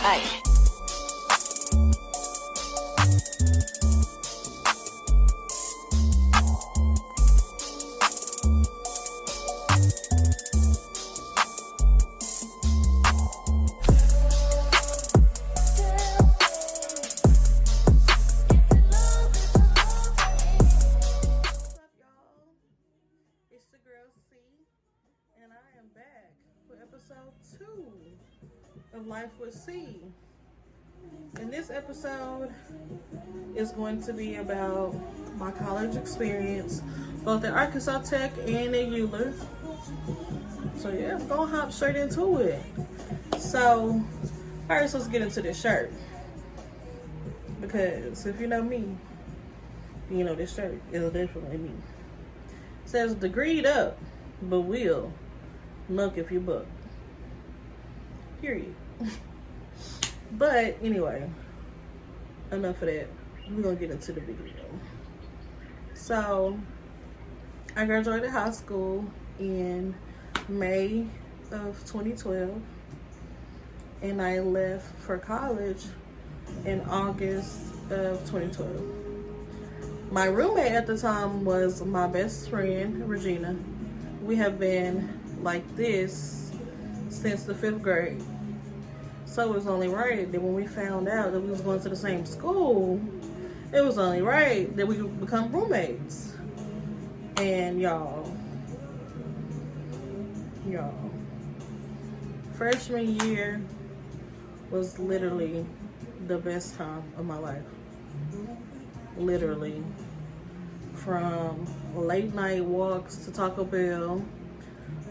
Ay. It's the girl C, and I am back for episode 2 of Life with C. And this episode is going to be about my college experience, both at Arkansas Tech and at Euler. So yeah, we're gonna hop straight into it. So first, let's get into this shirt, because if you know me, you know this shirt is definitely me. Says degreed up, but will look if you book. Period. But anyway, enough of that. We're gonna get into the video. So I graduated high school in May of 2012, and I left for college in August of 2012. My roommate at the time was my best friend, Regina. We have been like this since the 5th grade. So it was only right that when we found out that we was going to the same school, it was only right that we would become roommates. And y'all, freshman year was literally the best time of my life. Literally, from late night walks to Taco Bell,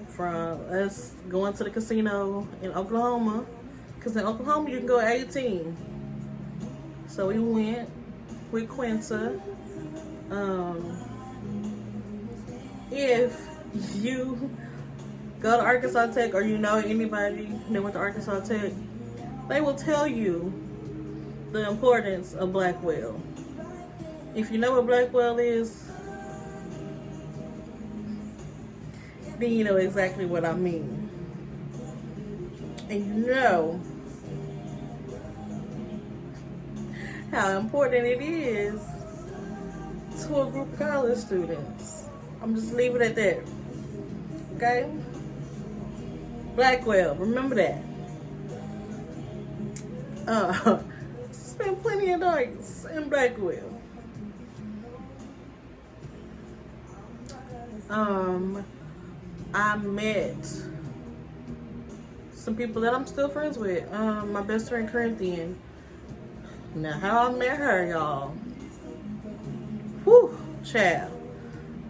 from us going to the casino in Oklahoma, because in Oklahoma you can go 18. So we went with Quinta. If you go to Arkansas Tech, or you know anybody that went to Arkansas Tech, they will tell you the importance of Blackwell. If you know what Blackwell is, then you know exactly what I mean. And you know how important it is to a group of college students. I'm just leaving it at that. Okay? Blackwell, remember that. Spent plenty of nights in Blackwell. I met some people that I'm still friends with. My best friend Corinthian. Now, how I met her, y'all. Whew, child.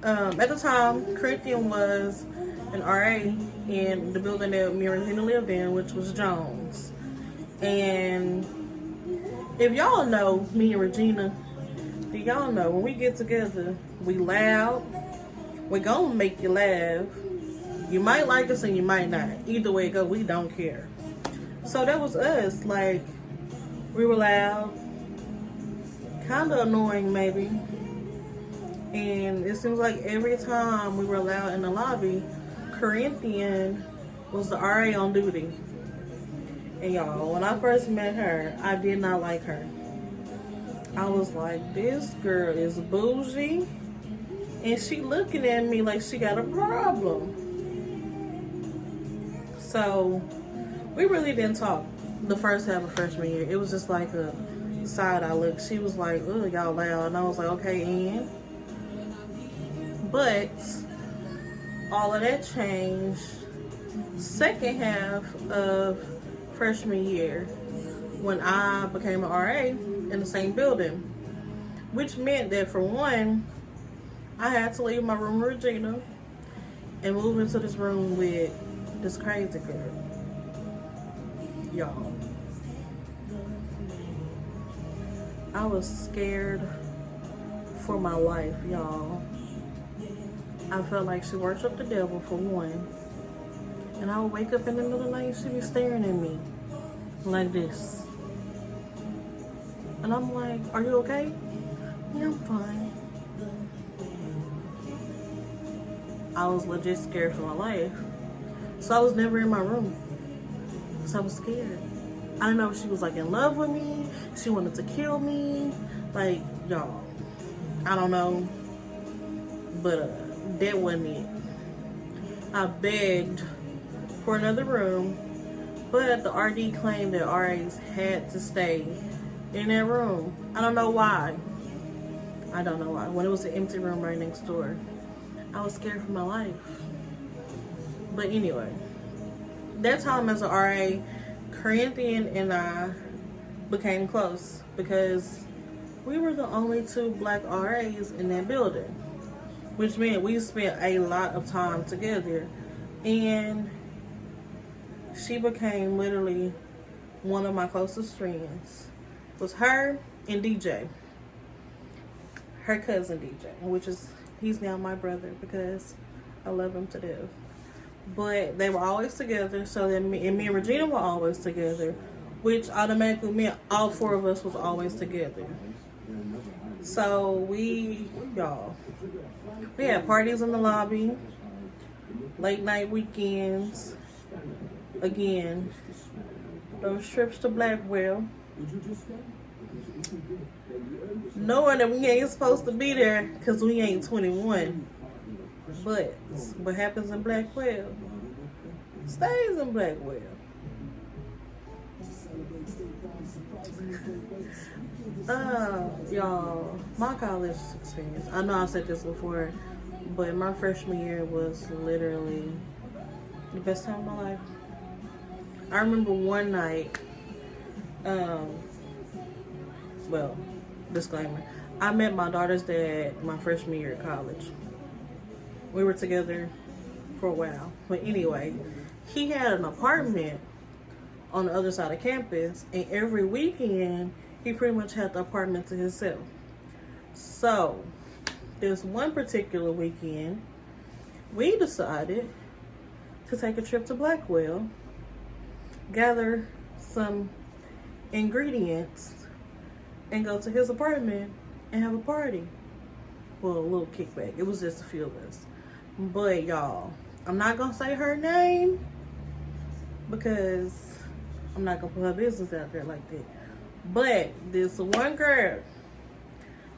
At the time, Corinthian was an RA in the building that me and Regina lived in, which was Jones. And if y'all know me and Regina, then y'all know when we get together, we loud. We're gonna make you laugh. You might like us and you might not. Either way it go, we don't care. So that was us. Like, we were loud, kind of annoying maybe. And it seems like every time we were loud in the lobby, Corinthian was the RA on duty. And y'all, when I first met her, I did not like her. I was like, this girl is bougie. And she looking at me like she got a problem. So we really didn't talk the first half of freshman year. It was just like a side eye look. She was like, oh, y'all loud. And I was like, okay, and? But all of that changed second half of freshman year when I became an RA in the same building. Which meant that, for one, I had to leave my room with Regina and move into this room with this crazy girl. Y'all, I was scared for my life, y'all. I felt like she worshiped the devil, for one. And I would wake up in the middle of the night and she'd be staring at me like this. And I'm like, are you okay? Yeah, I'm fine. I was legit scared for my life. So I was never in my room. So I was scared. I don't know if she was like in love with me. She wanted to kill me. Like, y'all, I don't know. But that wasn't it. I begged for another room, but the RD claimed that RAs had to stay in that room. I don't know why. I don't know why. When it was an empty room right next door, I was scared for my life. But anyway, that time as an RA, Corinthian and I became close because we were the only 2 black RAs in that building, which meant we spent a lot of time together. And she became literally one of my closest friends. It was her and DJ, her cousin DJ, which is, he's now my brother because I love him to death. But they were always together, so then me and Regina were always together, which automatically meant all 4 of us was always together. So we had parties in the lobby, late night weekends, again, those trips to Blackwell, knowing that we ain't supposed to be there because we ain't 21. But what happens in Blackwell stays in Blackwell. Y'all, my college experience, I know I've said this before, but my freshman year was literally the best time of my life. I remember one night, well, disclaimer, I met my daughter's dad my freshman year at college. We were together for a while. But anyway, he had an apartment on the other side of campus, and every weekend, he pretty much had the apartment to himself. So, this one particular weekend, we decided to take a trip to Blackwell, gather some ingredients, and go to his apartment and have a party. Well, a little kickback. It was just a few of us. But y'all, I'm not gonna say her name because I'm not gonna put her business out there like that. But this one girl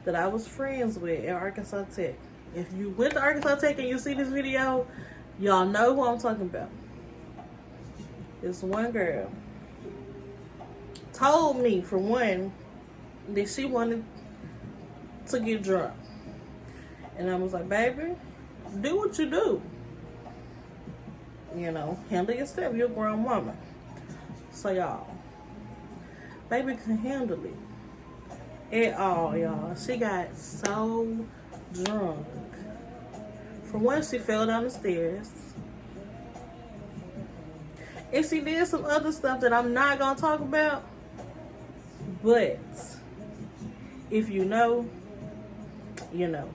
that I was friends with at Arkansas Tech. If you went to Arkansas Tech and you see this video, y'all know who I'm talking about. This one girl told me, for one, that she wanted to get drunk. And I was like, baby, do what you do. You know, handle yourself. You're a grown woman. So y'all, baby can handle it at all, y'all. She got so drunk. For one, she fell down the stairs. And she did some other stuff that I'm not gonna talk about. But if you know, you know.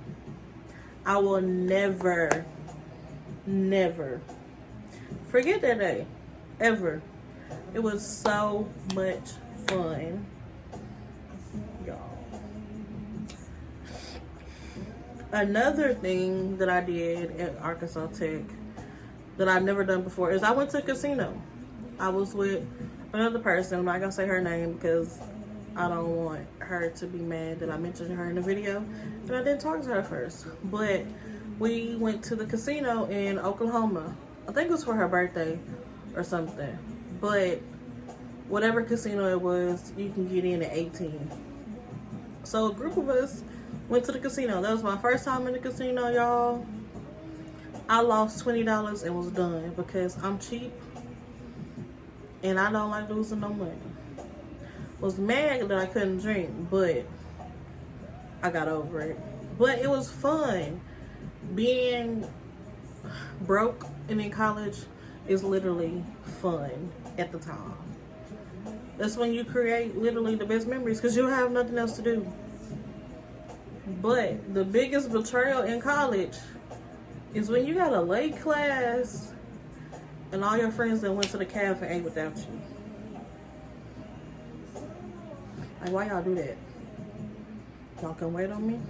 I will never forget that day. Ever. It was so much fun. Y'all. Another thing that I did at Arkansas Tech that I've never done before is I went to a casino. I was with another person. I'm not gonna say her name because I don't want her to be mad that I mentioned her in the video and I didn't talk to her first. But we went to the casino in Oklahoma. I think it was for her birthday or something. But whatever casino it was, you can get in at 18. So a group of us went to the casino. That was my first time in the casino, y'all. I lost $20 and was done because I'm cheap and I don't like losing no money. Was mad that I couldn't drink, but I got over it. But it was fun. Being broke and in college is literally fun at the time. That's when you create literally the best memories because you'll have nothing else to do. But the biggest betrayal in college is when you got a late class and all your friends that went to the cafe and ate without you. Like, why y'all do that? Y'all can wait on me?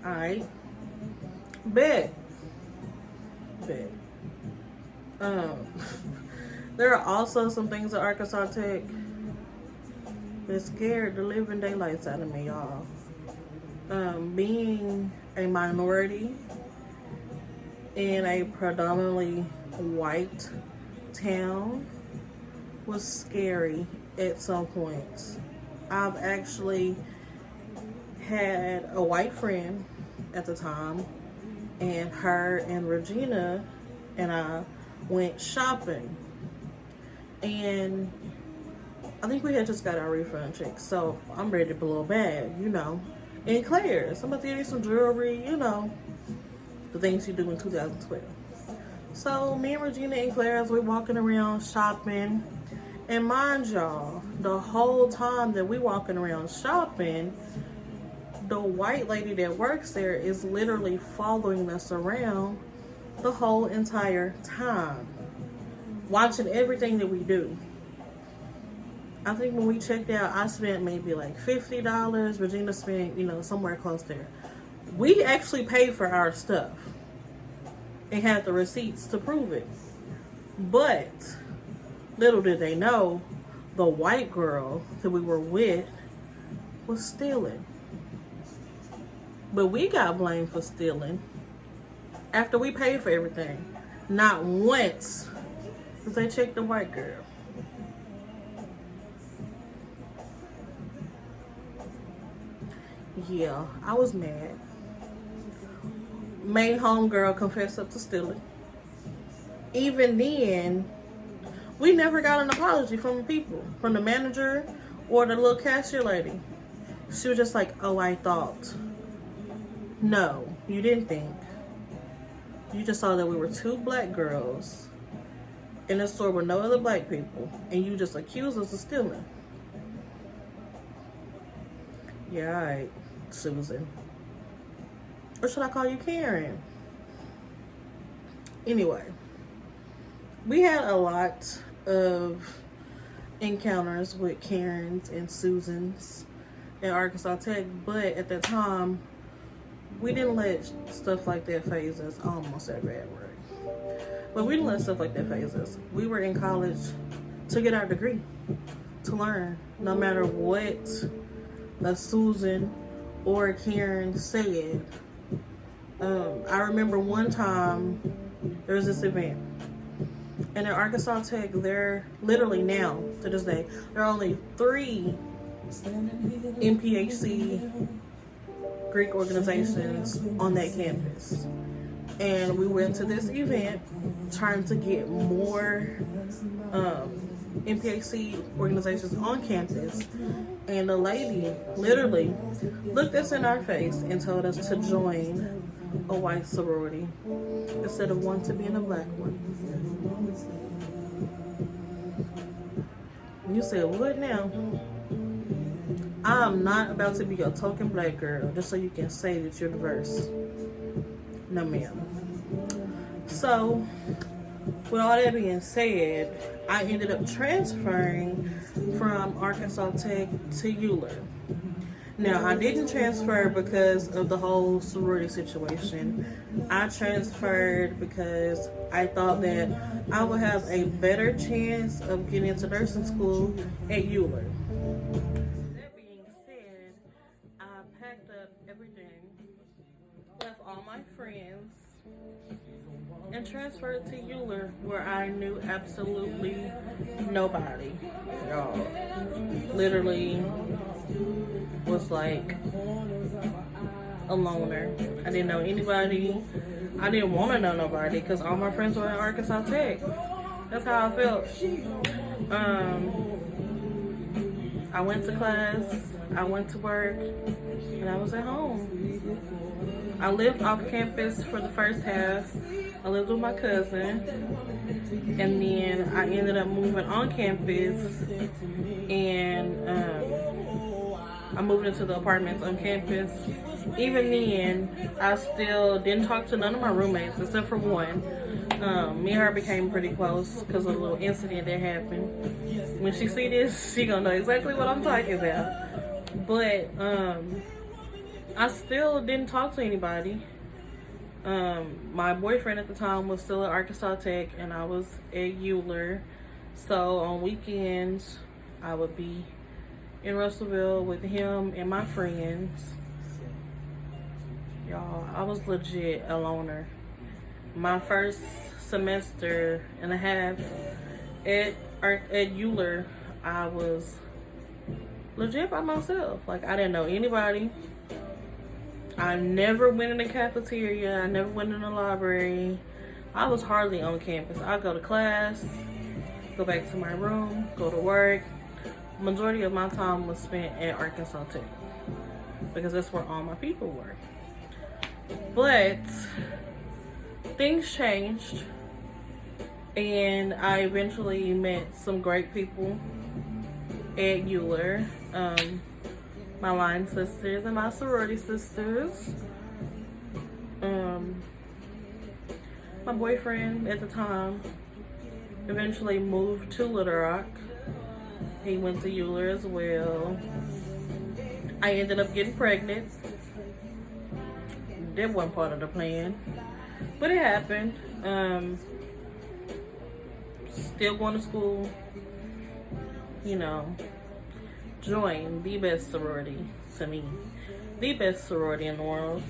Alright. Bet. There are also some things at Arkansas Tech that scared the living daylights out of me, y'all. Being a minority in a predominantly white town was scary at some points. I've actually had a white friend at the time, and her and Regina and I went shopping, and I think we had just got our refund check, so I'm ready to blow a bag, you know. And Claire's, I'm about to get you some jewelry, you know, the things you do in 2012. So me and Regina and Claire's, we're walking around shopping, and mind y'all, the whole time that we walking around shopping, the white lady that works there is literally following us around the whole entire time, watching everything that we do. I think when we checked out, I spent maybe like $50. Regina spent, you know, somewhere close there. We actually paid for our stuff and had the receipts to prove it. But little did they know, the white girl that we were with was stealing. But we got blamed for stealing after we paid for everything. Not once did they check the white girl. Yeah, I was mad. Main homegirl confessed up to stealing. Even then, we never got an apology from the people, from the manager or the little cashier lady. She was just like, oh, I thought. No, you didn't think. You just saw that we were two black girls in a store with no other black people, and you just accused us of stealing. Yeah, all right, Susan. Or should I call you Karen? Anyway, we had a lot of encounters with Karens and Susans at Arkansas Tech, but at that time, we didn't let stuff like that phase us. I almost said a bad word. But we didn't let stuff like that phase us. We were in college to get our degree, to learn, no matter what a Susan or a Karen said. I remember one time there was this event, and at Arkansas Tech, there literally now to this day, there are only 3 NPHC Greek organizations on that campus. And we went to this event trying to get more NPHC organizations on campus, and the lady literally looked us in our face and told us to join a white sorority instead of one to be in a black one. You said, what now? I'm not about to be a token black girl just so you can say that you're diverse. No, ma'am. So, with all that being said, I ended up transferring from Arkansas Tech to Euler. Now, I didn't transfer because of the whole sorority situation. I transferred because I thought that I would have a better chance of getting into nursing school at Euler. That being said, I packed up everything, left all my friends, and transferred to Euler, where I knew absolutely nobody. Y'all, literally was like a loner. I didn't know anybody. I didn't want to know nobody because all my friends were at Arkansas Tech. That's how I felt. I went to class, I went to work, and I was at home. I lived off campus for the first half. I lived with my cousin, and then I ended up moving on campus, and I moved into the apartments on campus. Even then, I still didn't talk to none of my roommates except for one. Me and her became pretty close because of a little incident that happened. When she see this, she gonna know exactly what I'm talking about. But I still didn't talk to anybody. My boyfriend at the time was still at Arkansas Tech, and I was at Euler. So on weekends, I would be in Russellville with him and my friends. Y'all, I was legit a loner. My first semester and a half at Euler, I was legit by myself. Like, I didn't know anybody. I never went in the cafeteria. I never went in the library. I was hardly on campus. I'd go to class, go back to my room, go to work. Majority of my time was spent at Arkansas Tech because that's where all my people were. But things changed, and I eventually met some great people at Euler. My line sisters and my sorority sisters. My boyfriend at the time eventually moved to Little Rock. He went to Euler as well. I ended up getting pregnant. That wasn't part of the plan, but it happened. Still going to school, you know. Joined the best sorority to me, the best sorority in the world,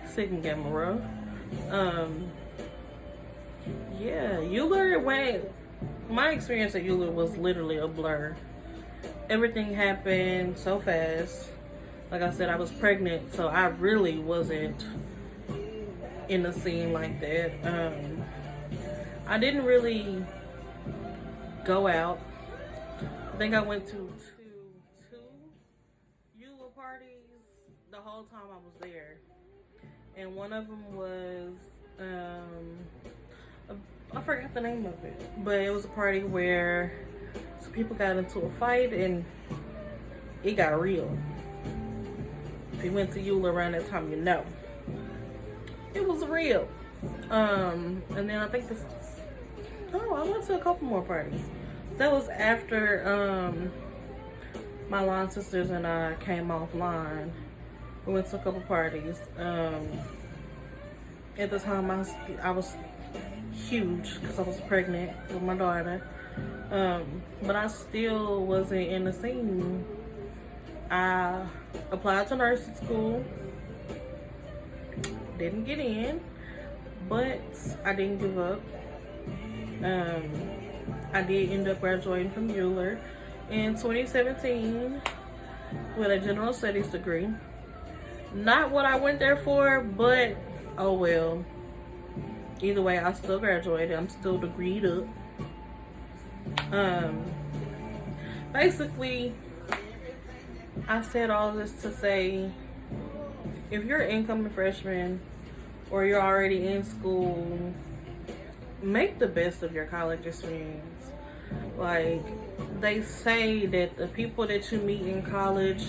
Sigma Gamma Rho. Yeah, Euler went. My experience at Euler was literally a blur. Everything happened so fast. Like I said, I was pregnant, so I really wasn't in the scene like that. I didn't really go out. I think I went to two Euler parties the whole time I was there. And one of them was, I forgot the name of it, but it was a party where some people got into a fight and it got real. If you went to Euler around that time, you know. It was real. And then I think I went to a couple more parties. That was after my line sisters and I came offline. We went to a couple parties. At the time, I was huge because I was pregnant with my daughter. But I still wasn't in the scene. I applied to nursing school. Didn't get in, but I didn't give up. I did end up graduating from Euler in 2017 with a general studies degree. Not what I went there for, but oh well. Either way, I still graduated. I'm still degreed up. Basically, I said all this to say, if you're an incoming freshman or you're already in school, make the best of your college experience. Like, they say that the people that you meet in college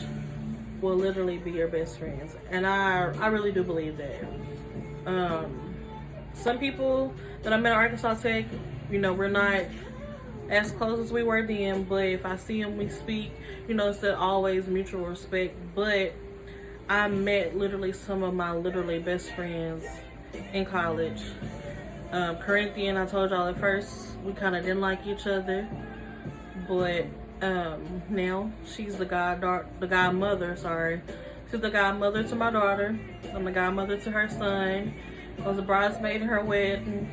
will literally be your best friends, and I really do believe that. Some people that I met at Arkansas Tech, you know, we're not as close as we were then, but if I see them, we speak. You know, it's always mutual respect. But I met literally some of my literally best friends in college. Corinthian, I told y'all at first we kind of didn't like each other, but now she's the godmother. Sorry, she's the godmother to my daughter. I'm the godmother to her son. I was a bridesmaid in her wedding.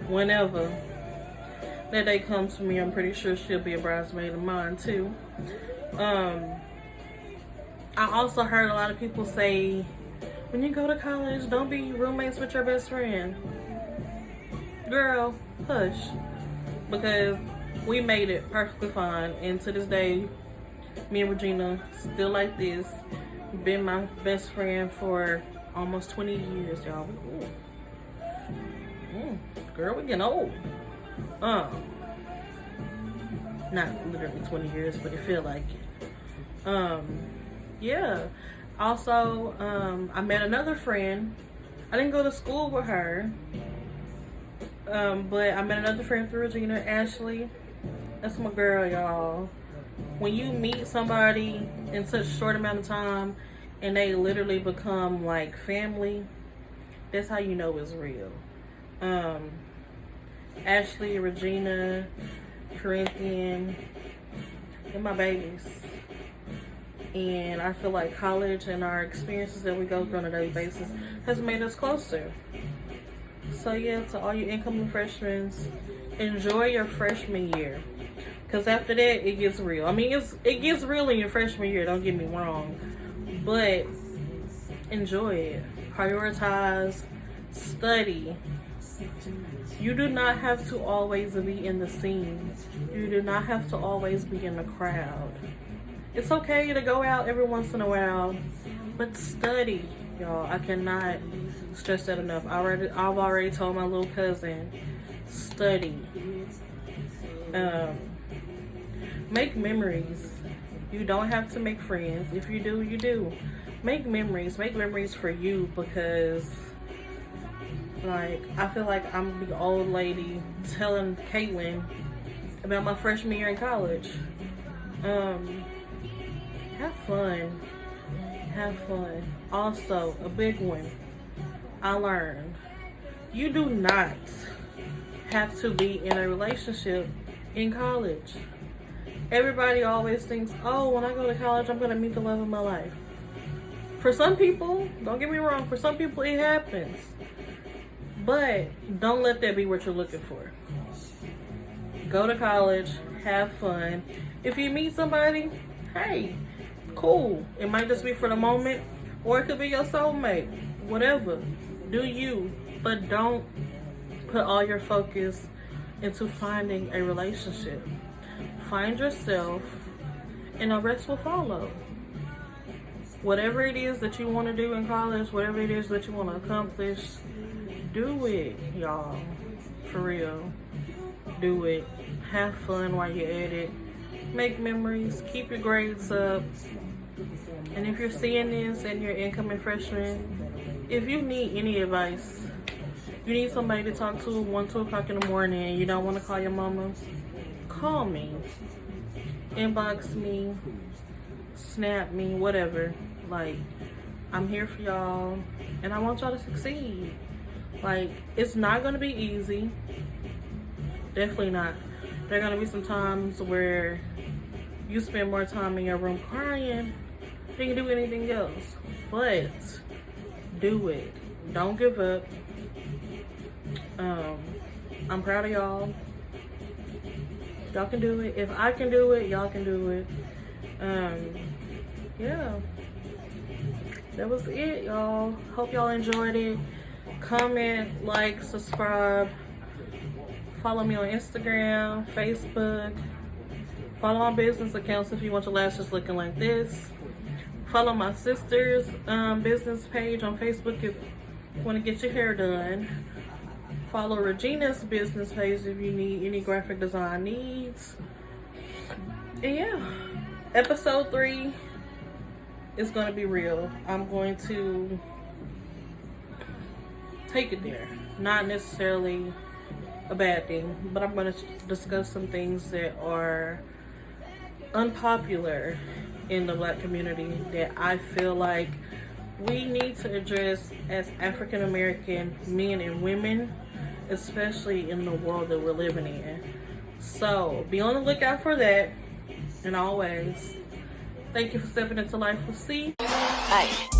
Whenever that day comes for me, I'm pretty sure she'll be a bridesmaid of mine too. I also heard a lot of people say, when you go to college, don't be roommates with your best friend. Girl, hush. Because we made it perfectly fine, and to this day, me and Regina still like this. Been my best friend for almost 20 years, y'all. Girl, we getting old. Not literally 20 years, but it feel like it. Yeah. Also, I met another friend. I didn't go to school with her. But I met another friend through Regina, Ashley. That's my girl, y'all. When you meet somebody in such a short amount of time and they literally become like family, that's how you know it's real. Ashley, Regina, Corinthian, and my babies. And I feel like college and our experiences that we go through on a daily basis has made us closer. So yeah, to all you incoming freshmen, enjoy your freshman year. Because after that, it gets real. I mean, it gets real in your freshman year, don't get me wrong. But enjoy it. Prioritize. Study. You do not have to always be in the scene. You do not have to always be in the crowd. It's okay to go out every once in a while, but study, y'all. I cannot stress that enough. I've already told my little cousin, study. Make memories. You don't have to make friends. If you do, you do. Make memories. Make memories for you, because like, I feel like I'm the old lady telling Caitlin about my freshman year in college. Have fun. Have fun. Also, a big one I learned. You do not have to be in a relationship in college. Everybody always thinks, oh, when I go to college, I'm going to meet the love of my life. For some people, don't get me wrong, for some people it happens. But don't let that be what you're looking for. Go to college, have fun. If you meet somebody, hey, cool. It might just be for the moment, or it could be your soulmate. Whatever. Do you. But don't put all your focus into finding a relationship. Find yourself, and the rest will follow. Whatever it is that you want to do in college, whatever it is that you want to accomplish, do it, y'all. For real. Do it. Have fun while you're at it. Make memories. Keep your grades up. And if you're seeing this and you're incoming freshman, if you need any advice, you need somebody to talk to 1, 2 o'clock in the morning, and you don't want to call your mama, call me. Inbox me. Snap me. Whatever. Like, I'm here for y'all, and I want y'all to succeed. Like, it's not going to be easy. Definitely not. There are going to be some times where you spend more time in your room crying than you do anything else. But do it. Don't give up. I'm proud of y'all. Y'all can do it. If I can do it, y'all can do it. Yeah. That was it, y'all. Hope y'all enjoyed it. Comment, like, subscribe. Follow me on Instagram, Facebook. Follow my business accounts if you want your lashes looking like this. Follow my sister's business page on Facebook if you want to get your hair done. Follow Regina's business page if you need any graphic design needs. And yeah, episode 3 is going to be real. I'm going to take it there. Not necessarily a bad thing, but I'm going to discuss some things that are unpopular in the Black community that I feel like we need to address as African American men and women, especially in the world that we're living in. So be on the lookout for that. And always, thank you for stepping into life with C. Hey.